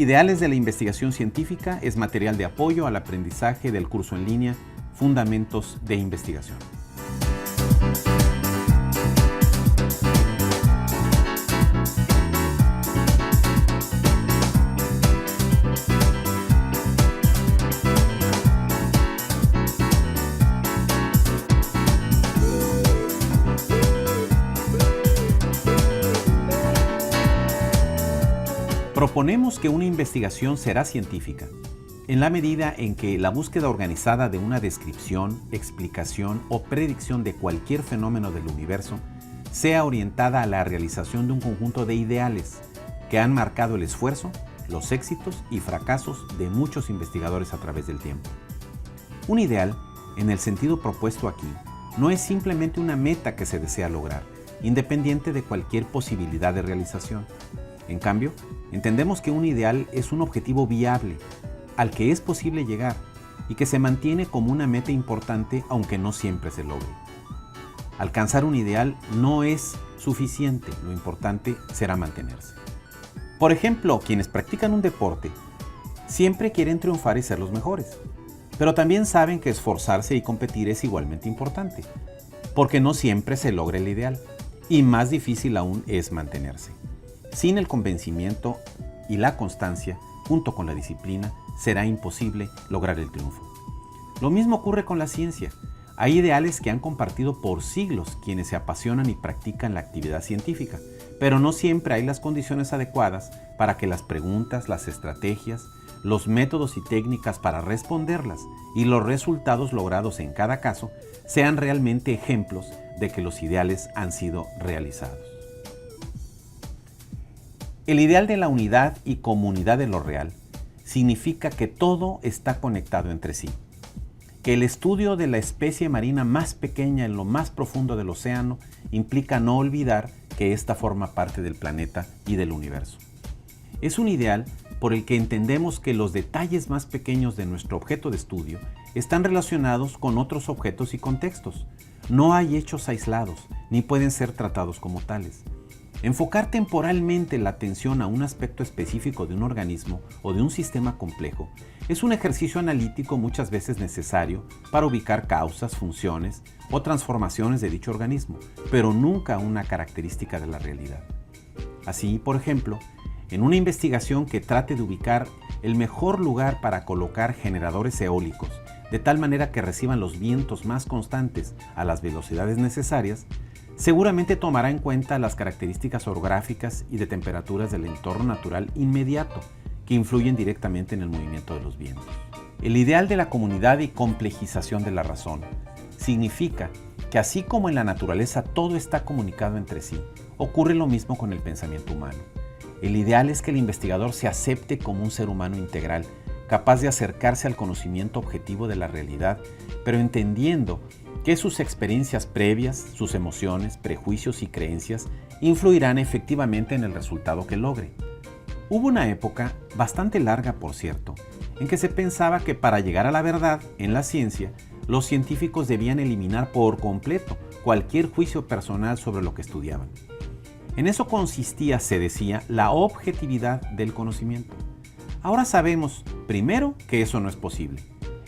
Ideales de la investigación científica es material de apoyo al aprendizaje del curso en línea Fundamentos de Investigación. Proponemos que una investigación será científica en la medida en que la búsqueda organizada de una descripción, explicación o predicción de cualquier fenómeno del universo sea orientada a la realización de un conjunto de ideales que han marcado el esfuerzo, los éxitos y fracasos de muchos investigadores a través del tiempo. Un ideal, en el sentido propuesto aquí, no es simplemente una meta que se desea lograr, independiente de cualquier posibilidad de realización. En cambio, entendemos que un ideal es un objetivo viable, al que es posible llegar y que se mantiene como una meta importante aunque no siempre se logre. Alcanzar un ideal no es suficiente, lo importante será mantenerse. Por ejemplo, quienes practican un deporte siempre quieren triunfar y ser los mejores, pero también saben que esforzarse y competir es igualmente importante, porque no siempre se logra el ideal y más difícil aún es mantenerse. Sin el convencimiento y la constancia, junto con la disciplina, será imposible lograr el triunfo. Lo mismo ocurre con la ciencia. Hay ideales que han compartido por siglos quienes se apasionan y practican la actividad científica, pero no siempre hay las condiciones adecuadas para que las preguntas, las estrategias, los métodos y técnicas para responderlas y los resultados logrados en cada caso sean realmente ejemplos de que los ideales han sido realizados. El ideal de la unidad y comunidad de lo real significa que todo está conectado entre sí, que el estudio de la especie marina más pequeña en lo más profundo del océano implica no olvidar que ésta forma parte del planeta y del universo. Es un ideal por el que entendemos que los detalles más pequeños de nuestro objeto de estudio están relacionados con otros objetos y contextos. No hay hechos aislados, ni pueden ser tratados como tales. Enfocar temporalmente la atención a un aspecto específico de un organismo o de un sistema complejo es un ejercicio analítico muchas veces necesario para ubicar causas, funciones o transformaciones de dicho organismo, pero nunca una característica de la realidad. Así, por ejemplo, en una investigación que trate de ubicar el mejor lugar para colocar generadores eólicos, de tal manera que reciban los vientos más constantes a las velocidades necesarias, seguramente tomará en cuenta las características orográficas y de temperaturas del entorno natural inmediato que influyen directamente en el movimiento de los vientos. El ideal de la comunidad y complejización de la razón significa que así como en la naturaleza todo está comunicado entre sí, ocurre lo mismo con el pensamiento humano. El ideal es que el investigador se acepte como un ser humano integral, capaz de acercarse al conocimiento objetivo de la realidad, pero entendiendo que sus experiencias previas, sus emociones, prejuicios y creencias influirán efectivamente en el resultado que logre. Hubo una época, bastante larga por cierto, en que se pensaba que para llegar a la verdad en la ciencia, los científicos debían eliminar por completo cualquier juicio personal sobre lo que estudiaban. En eso consistía, se decía, la objetividad del conocimiento. Ahora sabemos, primero, que eso no es posible.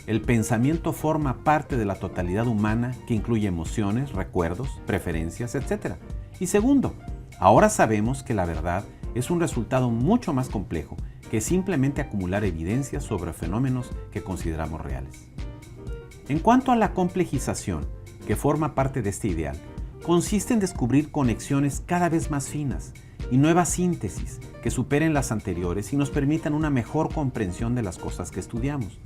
El pensamiento forma parte de la totalidad humana que incluye emociones, recuerdos, preferencias, etc. Y segundo, ahora sabemos que la verdad es un resultado mucho más complejo que simplemente acumular evidencias sobre fenómenos que consideramos reales. En cuanto a la complejización, que forma parte de este ideal, consiste en descubrir conexiones cada vez más finas y nuevas síntesis que superen las anteriores y nos permitan una mejor comprensión de las cosas que estudiamos.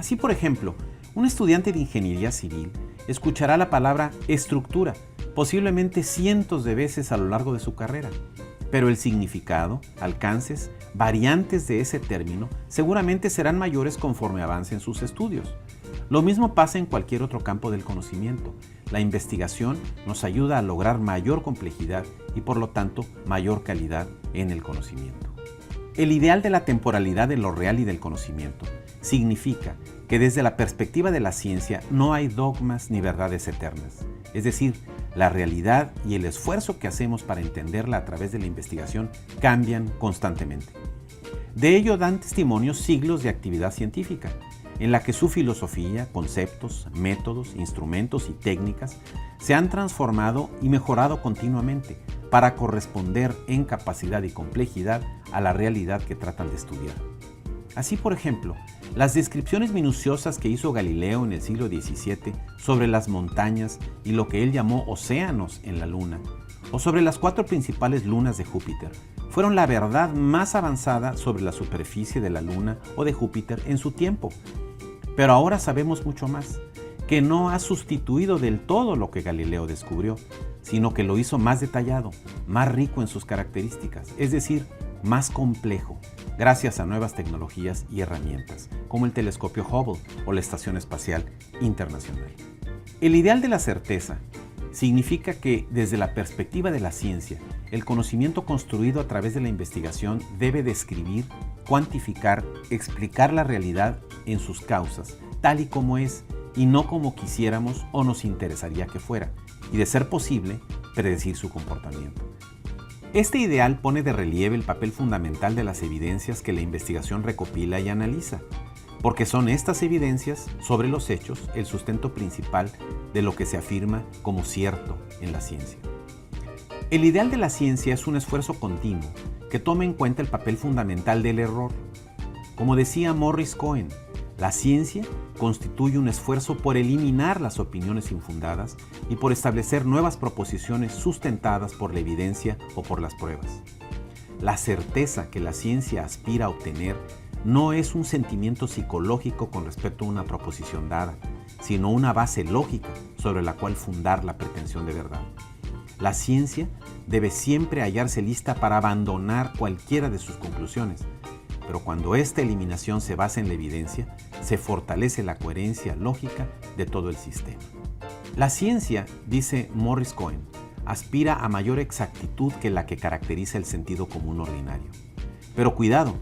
Así, por ejemplo, un estudiante de ingeniería civil escuchará la palabra estructura posiblemente cientos de veces a lo largo de su carrera, pero el significado, alcances, variantes de ese término seguramente serán mayores conforme avancen sus estudios. Lo mismo pasa en cualquier otro campo del conocimiento. La investigación nos ayuda a lograr mayor complejidad y por lo tanto mayor calidad en el conocimiento. El ideal de la temporalidad de lo real y del conocimiento significa que desde la perspectiva de la ciencia no hay dogmas ni verdades eternas. Es decir, la realidad y el esfuerzo que hacemos para entenderla a través de la investigación cambian constantemente. De ello dan testimonio siglos de actividad científica, en la que su filosofía, conceptos, métodos, instrumentos y técnicas se han transformado y mejorado continuamente para corresponder en capacidad y complejidad a la realidad que tratan de estudiar. Así, por ejemplo, las descripciones minuciosas que hizo Galileo en el siglo XVII sobre las montañas y lo que él llamó océanos en la Luna, o sobre las 4 principales lunas de Júpiter, fueron la verdad más avanzada sobre la superficie de la Luna o de Júpiter en su tiempo. Pero ahora sabemos mucho más, que no ha sustituido del todo lo que Galileo descubrió, sino que lo hizo más detallado, más rico en sus características, es decir, más complejo, gracias a nuevas tecnologías y herramientas, como el telescopio Hubble o la Estación Espacial Internacional. El ideal de la certeza significa que, desde la perspectiva de la ciencia, el conocimiento construido a través de la investigación debe describir, cuantificar, explicar la realidad en sus causas, tal y como es, y no como quisiéramos o nos interesaría que fuera, y de ser posible, predecir su comportamiento. Este ideal pone de relieve el papel fundamental de las evidencias que la investigación recopila y analiza, porque son estas evidencias sobre los hechos el sustento principal de lo que se afirma como cierto en la ciencia. El ideal de la ciencia es un esfuerzo continuo que toma en cuenta el papel fundamental del error. Como decía Morris Cohen, la ciencia constituye un esfuerzo por eliminar las opiniones infundadas y por establecer nuevas proposiciones sustentadas por la evidencia o por las pruebas. La certeza que la ciencia aspira a obtener no es un sentimiento psicológico con respecto a una proposición dada, sino una base lógica sobre la cual fundar la pretensión de verdad. La ciencia debe siempre hallarse lista para abandonar cualquiera de sus conclusiones, pero cuando esta eliminación se basa en la evidencia, se fortalece la coherencia lógica de todo el sistema. La ciencia, dice Morris Cohen, aspira a mayor exactitud que la que caracteriza el sentido común ordinario. Pero cuidado,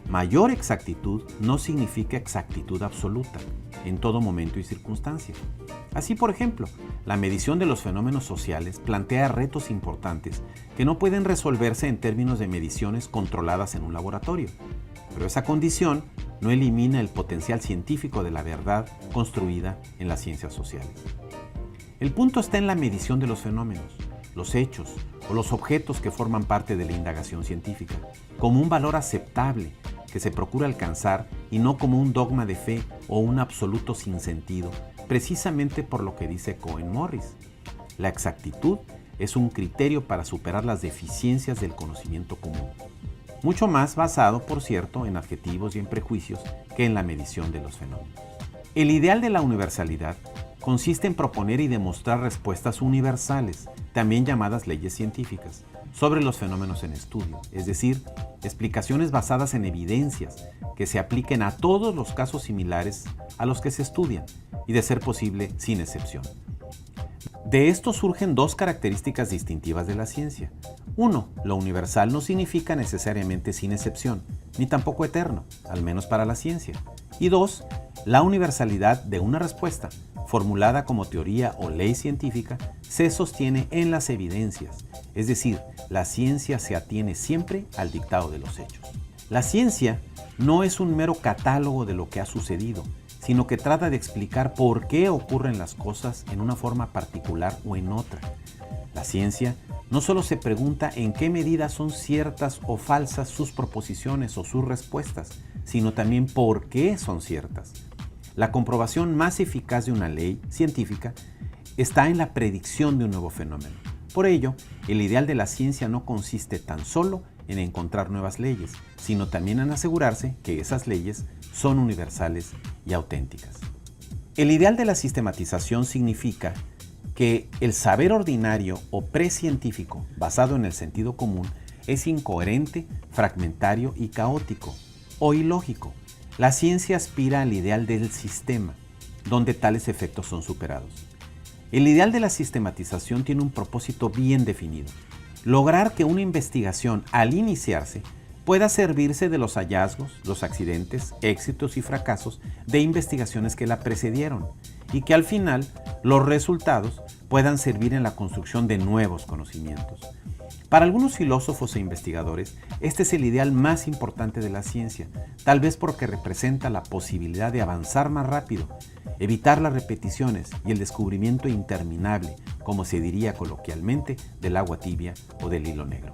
mayor exactitud no significa exactitud absoluta, en todo momento y circunstancia. Así, por ejemplo, la medición de los fenómenos sociales plantea retos importantes que no pueden resolverse en términos de mediciones controladas en un laboratorio. Pero esa condición no elimina el potencial científico de la verdad construida en las ciencias sociales. El punto está en la medición de los fenómenos, los hechos o los objetos que forman parte de la indagación científica, como un valor aceptable que se procura alcanzar y no como un dogma de fe o un absoluto sin sentido, precisamente por lo que dice Cohen Morris. La exactitud es un criterio para superar las deficiencias del conocimiento común. Mucho más basado, por cierto, en adjetivos y en prejuicios que en la medición de los fenómenos. El ideal de la universalidad consiste en proponer y demostrar respuestas universales, también llamadas leyes científicas, sobre los fenómenos en estudio, es decir, explicaciones basadas en evidencias que se apliquen a todos los casos similares a los que se estudian y, de ser posible, sin excepción. De esto surgen 2 características distintivas de la ciencia. 1. Lo universal no significa necesariamente sin excepción, ni tampoco eterno, al menos para la ciencia. Y 2. La universalidad de una respuesta, formulada como teoría o ley científica, se sostiene en las evidencias, es decir, la ciencia se atiene siempre al dictado de los hechos. La ciencia no es un mero catálogo de lo que ha sucedido, sino que trata de explicar por qué ocurren las cosas en una forma particular o en otra. La ciencia no solo se pregunta en qué medida son ciertas o falsas sus proposiciones o sus respuestas, sino también por qué son ciertas. La comprobación más eficaz de una ley científica está en la predicción de un nuevo fenómeno. Por ello, el ideal de la ciencia no consiste tan solo en encontrar nuevas leyes, sino también en asegurarse que esas leyes son universales y auténticas. El ideal de la sistematización significa que el saber ordinario o precientífico basado en el sentido común es incoherente, fragmentario y caótico o ilógico. La ciencia aspira al ideal del sistema, donde tales efectos son superados. El ideal de la sistematización tiene un propósito bien definido: lograr que una investigación, al iniciarse, pueda servirse de los hallazgos, los accidentes, éxitos y fracasos de investigaciones que la precedieron, y que al final los resultados puedan servir en la construcción de nuevos conocimientos. Para algunos filósofos e investigadores, este es el ideal más importante de la ciencia, tal vez porque representa la posibilidad de avanzar más rápido, evitar las repeticiones y el descubrimiento interminable, como se diría coloquialmente, del agua tibia o del hilo negro.